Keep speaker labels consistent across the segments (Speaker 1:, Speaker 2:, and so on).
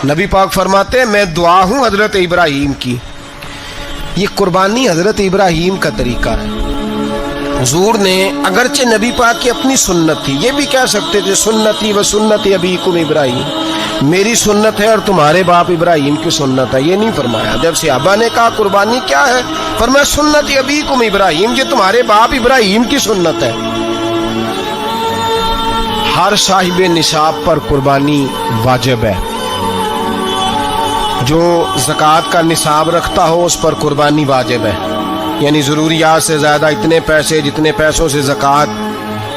Speaker 1: नबी पाक फरमाते हैं मैं दुआ हूँ हजरत इब्राहीम की। ये कुर्बानी हजरत इब्राहीम का तरीका है। हुजूर ने अगरचे नबी पाक की अपनी सुन्नत थी, ये भी कह सकते थे सुन्नती व सुन्नती अबीकुम इब्राहीम, मेरी सुन्नत है और तुम्हारे बाप इब्राहीम की सुन्नत है। ये नहीं फरमाया। जब सहाबा ने कहा कुर्बानी क्या है, फरमाया सुन्नती अबीकुम इब्राहीम, ये तुम्हारे बाप इब्राहीम की सुन्नत है। हर साहिब निसाब पर कुर्बानी वाजिब है। जो ज़कात का निसाब रखता हो उस पर कुर्बानी वाजिब है, यानी ज़रूरियात से ज़्यादा इतने पैसे, जितने पैसों से ज़कात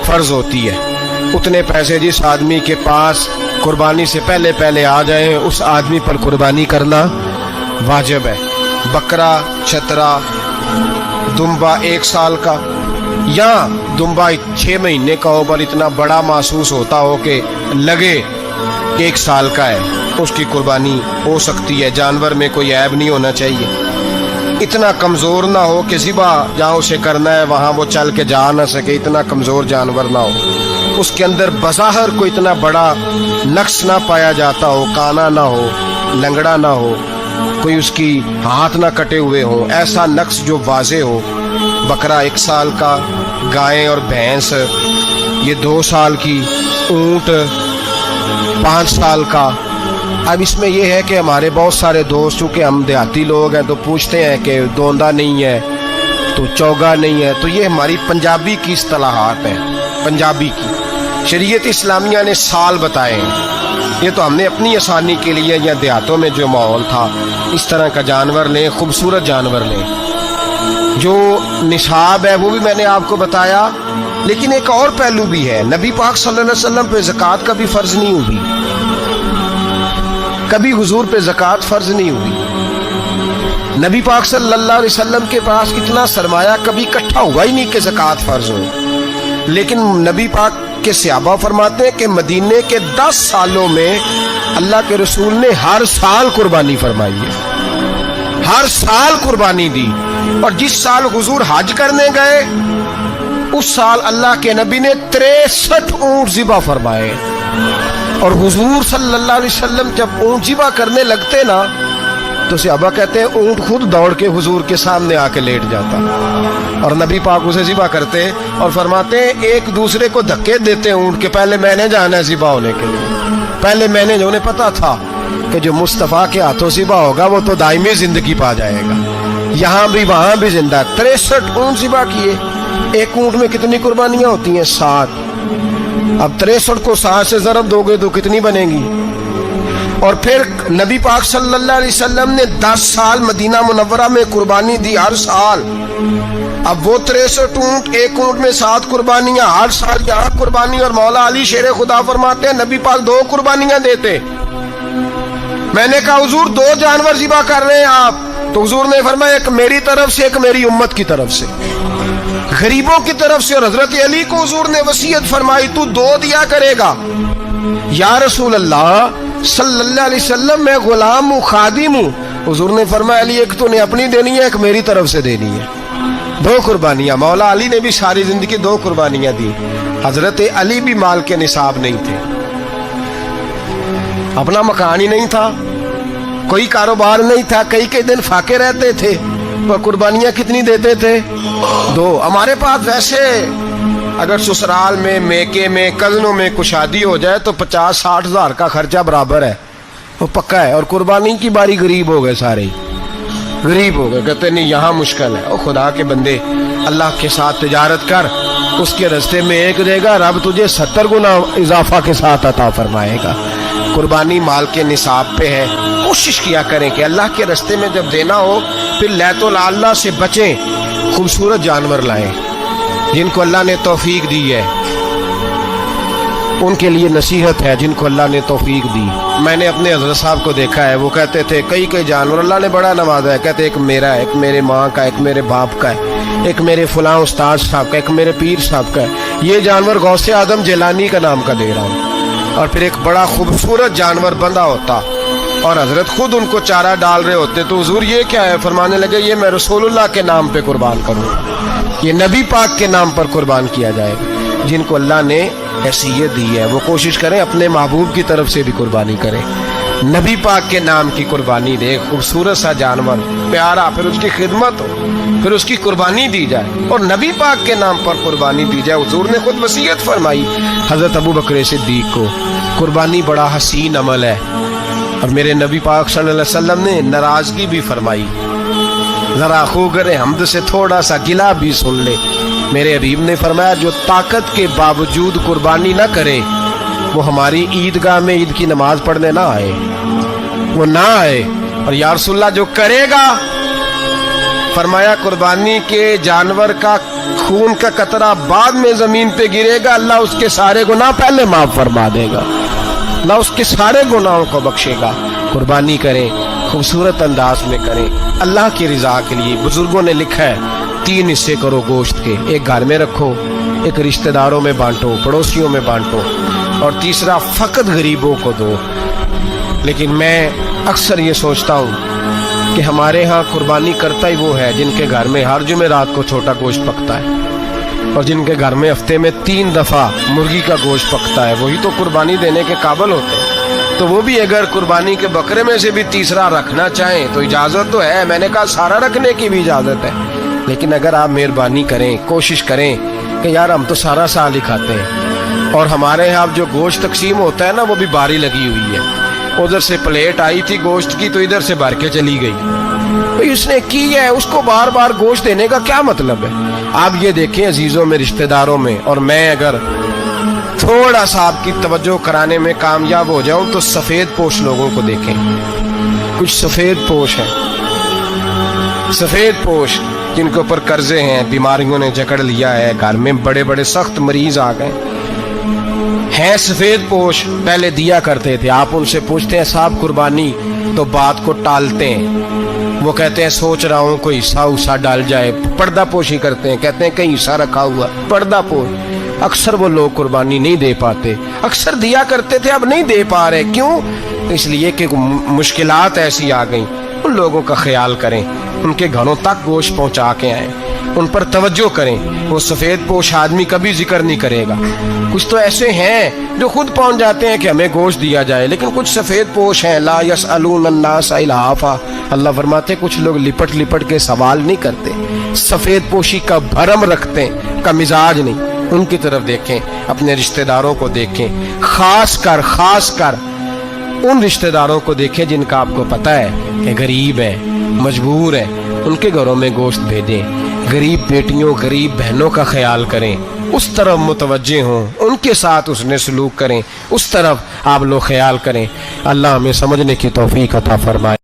Speaker 1: फ़र्ज़ होती है उतने पैसे जिस आदमी के पास कुर्बानी से पहले पहले आ जाए उस आदमी पर कुर्बानी करना वाजिब है। बकरा, छतरा, दुम्बा 1 साल का या दुम्बा 6 महीने का हो पर इतना बड़ा महसूस होता हो कि लगे 1 साल का है, उसकी कुर्बानी हो सकती है। जानवर में कोई ऐब नहीं होना चाहिए, इतना कमज़ोर ना हो कि ज़िबा जहाँ उसे करना है वहाँ वो चल के जा ना सके, इतना कमज़ोर जानवर ना हो। उसके अंदर बज़ाहिर कोई इतना बड़ा नक्स ना पाया जाता हो, काना ना हो, लंगड़ा ना हो, कोई उसकी हाथ ना कटे हुए हो, ऐसा नक्स जो वाज़े हो। बकरा 1 साल का, गाय और भैंस ये 2 साल की, ऊँट 5 साल का। अब इसमें यह है कि हमारे बहुत सारे दोस्त, चूँकि हम देहाती लोग हैं, तो पूछते हैं कि दोंदा नहीं है तो चौगा नहीं है, तो ये हमारी पंजाबी की इस्तिलाहात है, पंजाबी की। शरीयत इस्लामिया ने साल बताए हैं, ये तो हमने अपनी आसानी के लिए, या देहातों में जो माहौल था इस तरह का जानवर लें, खूबसूरत जानवर लें। जो निसाब है वो भी मैंने आपको बताया, लेकिन एक और पहलू भी है। नबी पाक सल्लल्लाहु अलैहि वसल्लम पे ज़कात कभी फ़र्ज़ नहीं हुई, कभी हुजूर पे ज़कात फ़र्ज़ नहीं हुई। नबी पाक सल्लल्लाहु अलैहि वसल्लम के पास इतना सरमाया कभी इकट्ठा हुआ ही नहीं कि ज़कात फ़र्ज़ हो। लेकिन नबी पाक के सहाबा फरमाते हैं कि मदीने के 10 सालों में अल्लाह के रसूल ने हर साल कुर्बानी फरमाई है, हर साल कुर्बानी दी। और जिस साल हुजूर हज करने गए उस साल अल्लाह के नबी ने 63 ऊँट ज़िबा फरमाए। और हुजूर सल्लल्लाहु अलैहि वसल्लम जब ऊँट ज़िबा करने लगते ना तो सहाबा कहते हैं ऊँट खुद दौड़ के हुजूर के सामने आके लेट जाता और नबी पाक उसे ज़िबा करते और फरमाते हैं एक दूसरे को धक्के देते ऊँट के, पहले मैंने जाना है ज़िबा होने के लिए, पहले मैंने, जो उन्हें पता था कि जो मुस्तफ़ा के हाथों ज़िबा होगा वो तो दायमी ज़िंदगी पा जाएगा, यहाँ भी वहाँ भी जिंदा। 63 ऊँट ज़िबा किए। एक ऊँट में कितनी कुर्बानियाँ होती हैं? 7। अब 63 को 7 से ज़रब दोगे तो कितनी बनेगी? और फिर नबी पाक सल्लल्लाहु अलैहि वसल्लम ने 10 साल मदीना मुनव्वरा में कुर्बानी दी, हर साल। अब वो 63 ऊँट, एक ऊँट में 7 कुर्बानियाँ, हर साल यहाँ कुर्बानी। और मौला अली शेर खुदा फरमाते हैं नबी पाक 2 कुर्बानियाँ देते। मैंने कहा हुजूर 2 जानवर ज़िबा कर रहे हैं आप, तो हुजूर ने फरमाया एक मेरी तरफ से, एक मेरी उम्मत की तरफ से, गरीबों की तरफ से। और हजरत अली को हुजूर ने वसीयत फरमाई तू 2 दिया करेगा। या रसूल अल्लाह सल्लल्लाहु अलैहि वसल्लम मैं गुलाम हूँ, खादिम हूँ। हुजूर ने फरमाया अली एक तूने अपनी देनी है, एक मेरी तरफ से देनी है। 2 कुर्बानियाँ। मौला अली ने भी सारी जिंदगी 2 कुर्बानियाँ दी। हजरत अली भी माल के निसाब नहीं थे, अपना मकान ही नहीं था, कोई कारोबार नहीं था, कई दिन फाके रहते थे, पर कुर्बानियाँ कितनी देते थे? 2। हमारे पास वैसे अगर ससुराल में, मेके में, कज़नों में कुछ शादी हो जाए तो 50-60 हज़ार का खर्चा बराबर है, वो पक्का है। और कुर्बानी की बारी गरीब हो गए, सारे गरीब हो गए, कहते नहीं यहाँ मुश्किल है। और खुदा के बंदे अल्लाह के साथ तिजारत कर, उसके रास्ते में 1 देगा, रब तुझे 70 गुना इजाफा के साथ अता फरमाएगा। कुर्बानी माल के निसाब पे है। कोशिश किया करें कि अल्लाह के रास्ते में जब देना हो फिर लैतुल अल्लाह से बचें, खूबसूरत जानवर लाएं जिनको अल्लाह ने तौफीक दी है। उनके लिए नसीहत है जिनको अल्लाह ने तौफीक दी। मैंने अपने हज़रत साहब को देखा है, वो कहते थे कई जानवर अल्लाह ने बड़ा नवाजा है, कहते एक मेरा है, एक मेरे माँ का, एक मेरे बाप का है, एक मेरे फलां उस्ताद साहब का, एक मेरे पीर साहब का है। ये जानवर गौसे आदम जिलानी का नाम का दे रहा हूँ। और फिर एक बड़ा खूबसूरत जानवर बंधा होता और हजरत खुद उनको चारा डाल रहे होते, तो हुजूर ये क्या है? फरमाने लगे ये मैं रसूलुल्लाह के नाम पे कुर्बान करूँ, ये नबी पाक के नाम पर कुर्बान किया जाएगा। जिनको अल्लाह ने हैसियत दी है वो कोशिश करें अपने महबूब की तरफ से भी कुर्बानी करें। नबी पाक के नाम की कुर्बानी दे, खूबसूरत सा जानवर प्यारा, फिर उसकी खिदमत हो, फिर उसकी कुर्बानी दी जाए और नबी पाक के नाम पर कुर्बानी दी जाए। हुजूर ने खुद वसीयत फरमाई हजरत अबू बकर सिद्दीक को, कुर्बानी बड़ा हसीन अमल है। और मेरे नबी पाक सल्लल्लाहु अलैहि वसल्लम ने नाराजगी भी फरमाई, जरा खूगर हमद से थोड़ा सा गिला भी सुन ले। मेरे हबीब ने फरमाया जो ताकत के बावजूद कुर्बानी ना करे वो हमारी ईदगाह में ईद की नमाज पढ़ने ना आए, वो ना आए। और या रसूलल्लाह जो करेगा, फरमाया कुर्बानी के जानवर का खून का कतरा बाद में जमीन पे गिरेगा, अल्लाह उसके सारे गुनाह पहले माफ फरमा देगा, अल्लाह उसके सारे गुनाहों को बख्शेगा। कुर्बानी करें, खूबसूरत अंदाज में करें, अल्लाह की रजा के लिए। बुजुर्गों ने लिखा है 3 हिस्से करो गोश्त के, एक घर में रखो, एक रिश्तेदारों में बांटो, पड़ोसियों में बांटो, और तीसरा फकत गरीबों को दो। लेकिन मैं अक्सर ये सोचता हूँ कि हमारे यहाँ कुर्बानी करता ही वो है जिनके घर में हर जुमेरात को छोटा गोश्त पकता है, और जिनके घर में हफ्ते में 3 दफा मुर्गी का गोश्त पकता है, वही तो कुर्बानी देने के काबिल होते हैं। तो वो भी अगर कुर्बानी के बकरे में से भी तीसरा रखना चाहें तो इजाजत तो है, मैंने कहा सारा रखने की भी इजाजत है। लेकिन अगर आप मेहरबानी करें, कोशिश करें कि यार हम तो सारा साल ही खाते हैं, और हमारे यहाँ जो गोश्त तकसीम होता है ना वो भी बारी लगी हुई है, उधर से प्लेट आई थी गोश्त की तो इधर से भर के चली गई, तो इसने की है, उसको बार बार गोश्त देने का क्या मतलब है। आप ये देखें अजीजों में, रिश्तेदारों में, और मैं अगर थोड़ा सा आपकी तवज्जो कराने में कामयाब हो जाऊं तो सफेद पोश लोगों को देखें। कुछ सफेद पोश हैं, सफेद पोश जिनके ऊपर कर्जे हैं, बीमारियों ने जकड़ लिया है, घर में बड़े बड़े सख्त मरीज आ गए हैं, सफेद पोश पहले दिया करते थे। आप उनसे पूछते हैं साहब कुर्बानी, तो बात को टालते हैं, वो कहते हैं सोच रहा हूँ कोई हिस्सा उस्सा डाल जाए, पर्दा पोशी करते हैं, कहते हैं कहीं हिस्सा रखा हुआ, पर्दा पोश। अक्सर वो लोग कुर्बानी नहीं दे पाते, अक्सर दिया करते थे अब नहीं दे पा रहे, क्यों? इसलिए कि मुश्किलात ऐसी आ गई। उन लोगों का ख्याल करें, उनके घरों तक गोश्त पहुंचा के आए, उन पर तवज्जो करें। वो सफेद पोश आदमी कभी जिक्र नहीं करेगा। कुछ तो ऐसे हैं जो खुद पहुंच जाते हैं कि हमें गोश्त दिया जाए, लेकिन कुछ सफेद पोश हैं, ला यसअलून अन्नास इल्हाफा, अल्लाह फरमाते कुछ लोग लिपट लिपट के सवाल नहीं करते, सफेद पोशी का भरम रखते हैं, का मिजाज नहीं। उनकी तरफ देखें, अपने रिश्तेदारों को देखें, खास कर उन रिश्तेदारों को देखें जिनका आपको पता है कि गरीब है, मजबूर है, उनके घरों में गोश्त भेजें। गरीब बेटियों, गरीब बहनों का ख्याल करें, उस तरफ मुतवज्जे हों, उनके साथ उसने सलूक करें, उस तरफ आप लोग ख्याल करें। अल्लाह हमें समझने की तौफीक अता फरमाए।